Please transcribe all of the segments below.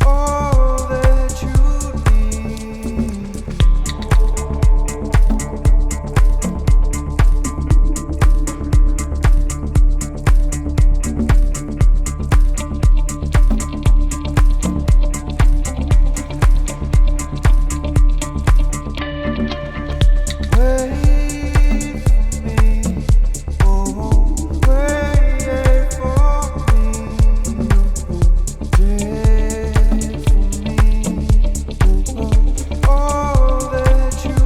all that you need. Wait for me, oh, wait for me. Wait for me, oh, all that you need.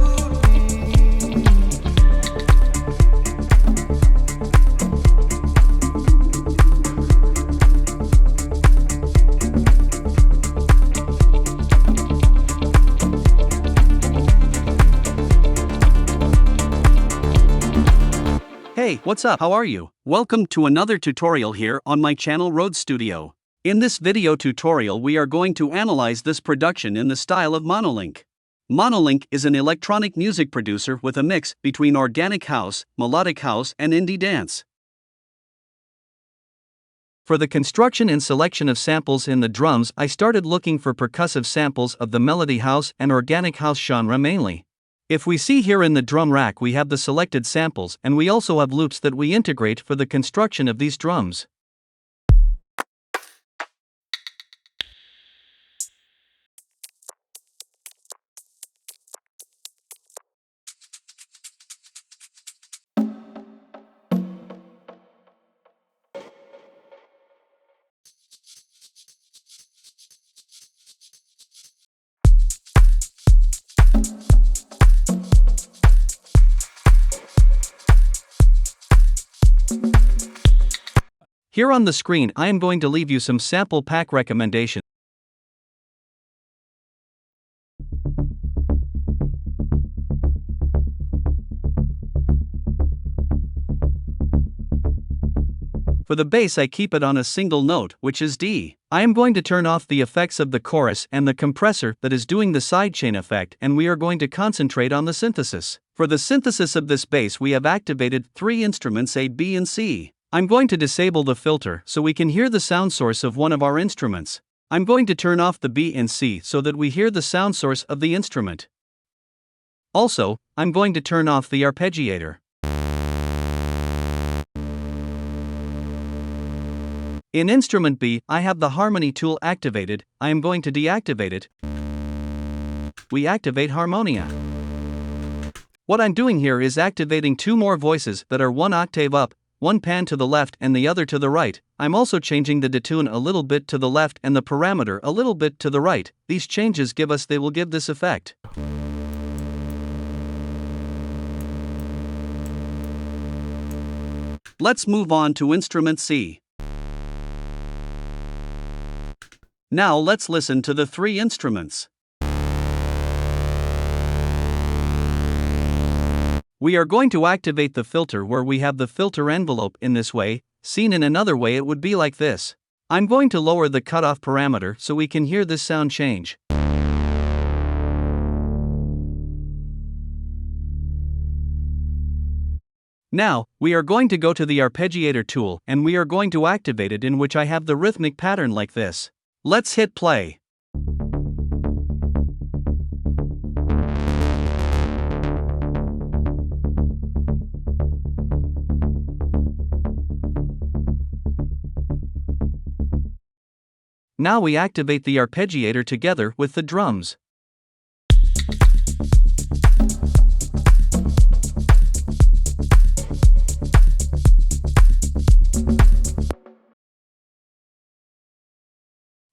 Hey, what's up? How are you? Welcome to another tutorial here on my channel Rhodes Studio. In this video tutorial we are going to analyze this production in the style of Monolink. Monolink is an electronic music producer with a mix between organic house, melodic house and indie dance. For the construction and selection of samples in the drums, I started looking for percussive samples of the melody house and organic house genre mainly. If we see here in the drum rack we have the selected samples and we also have loops that we integrate for the construction of these drums. Here on the screen I am going to leave you some sample pack recommendations. For the bass I keep it on a single note, which is D. I am going to turn off the effects of the chorus and the compressor that is doing the sidechain effect, and we are going to concentrate on the synthesis. For the synthesis of this bass we have activated 3 instruments A, B and C. I'm going to disable the filter so we can hear the sound source of one of our instruments. I'm going to turn off the B and C so that we hear the sound source of the instrument. Also, I'm going to turn off the arpeggiator. In instrument B, I have the harmony tool activated. I am going to deactivate it. We activate harmonia. What I'm doing here is activating 2 more voices that are 1 octave up, 1 pan to the left and the other to the right. I'm also changing the detune a little bit to the left and the parameter a little bit to the right. These changes will give this effect. Let's move on to instrument C. Now let's listen to the 3 instruments. We are going to activate the filter where we have the filter envelope in this way. Seen in another way it would be like this. I'm going to lower the cutoff parameter so we can hear this sound change. Now, we are going to go to the arpeggiator tool and we are going to activate it, in which I have the rhythmic pattern like this. Let's hit play. Now we activate the arpeggiator together with the drums.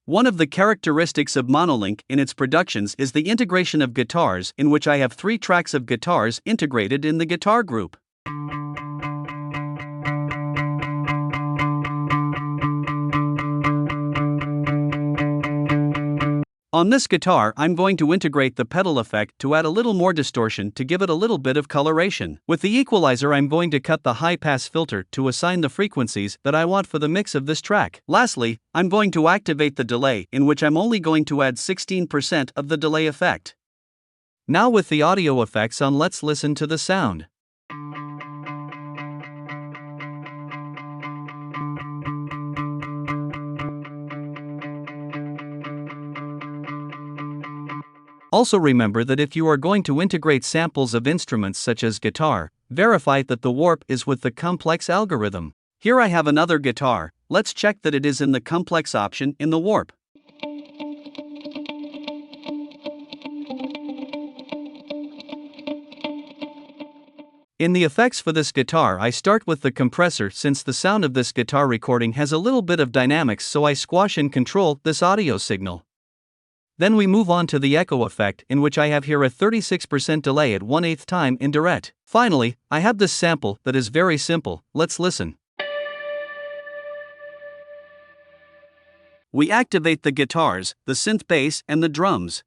One of the characteristics of Monolink in its productions is the integration of guitars, in which I have 3 tracks of guitars integrated in the guitar group. On this guitar I'm going to integrate the pedal effect to add a little more distortion to give it a little bit of coloration. With the equalizer I'm going to cut the high-pass filter to assign the frequencies that I want for the mix of this track. Lastly, I'm going to activate the delay, in which I'm only going to add 16% of the delay effect. Now with the audio effects on, let's listen to the sound. Also remember that if you are going to integrate samples of instruments such as guitar, verify that the warp is with the complex algorithm. Here I have another guitar, let's check that it is in the complex option in the warp. In the effects for this guitar I start with the compressor since the sound of this guitar recording has a little bit of dynamics, so I squash and control this audio signal. Then we move on to the echo effect, in which I have here a 36% delay at 1/8 time in direct. Finally, I have this sample that is very simple, let's listen. We activate the guitars, the synth bass and the drums.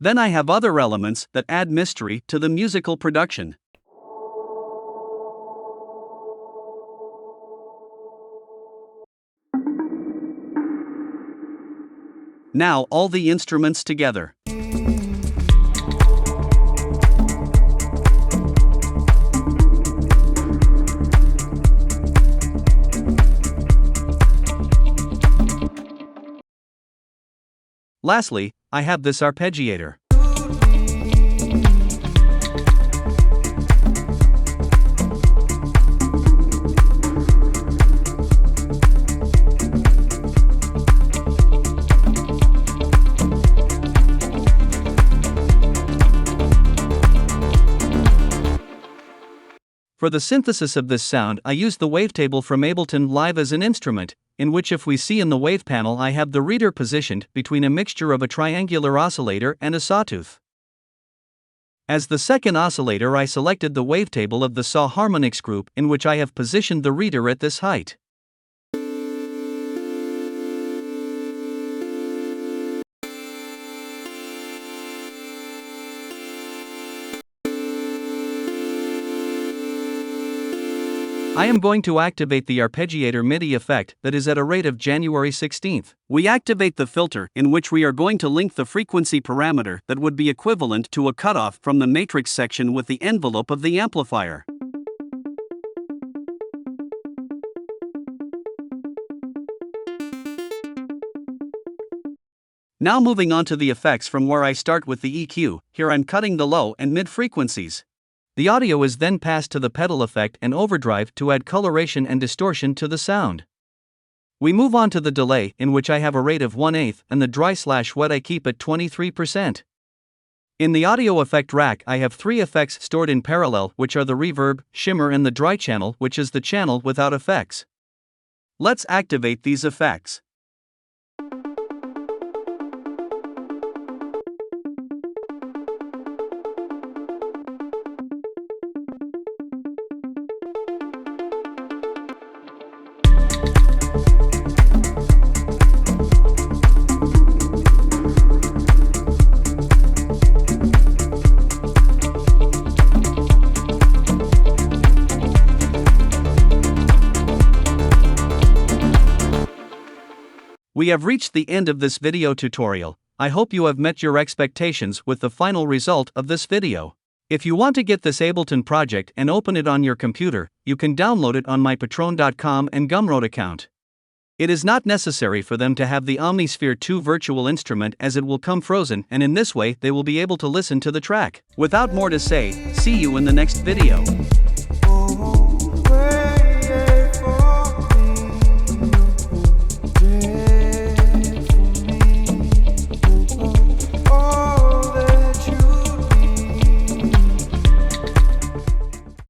Then I have other elements that add mystery to the musical production. Now all the instruments together. Lastly, I have this arpeggiator. For the synthesis of this sound I use the wavetable from Ableton Live as an instrument, in which if we see in the wave panel I have the reader positioned between a mixture of a triangular oscillator and a sawtooth. As the second oscillator I selected the wavetable of the saw harmonics group, in which I have positioned the reader at this height. I am going to activate the arpeggiator MIDI effect that is at a rate of January 16th. We activate the filter, in which we are going to link the frequency parameter that would be equivalent to a cutoff from the matrix section with the envelope of the amplifier. Now moving on to the effects, from where I start with the EQ, here I'm cutting the low and mid frequencies. The audio is then passed to the pedal effect and overdrive to add coloration and distortion to the sound. We move on to the delay, in which I have a rate of 1/8, and the dry/wet I keep at 23%. In the audio effect rack I have 3 effects stored in parallel, which are the reverb, shimmer and the dry channel, which is the channel without effects. Let's activate these effects. We have reached the end of this video tutorial. I hope you have met your expectations with the final result of this video. If you want to get this Ableton project and open it on your computer, you can download it on my Patreon.com and Gumroad account. It is not necessary for them to have the Omnisphere 2 virtual instrument, as it will come frozen, and in this way they will be able to listen to the track. Without more to say, see you in the next video.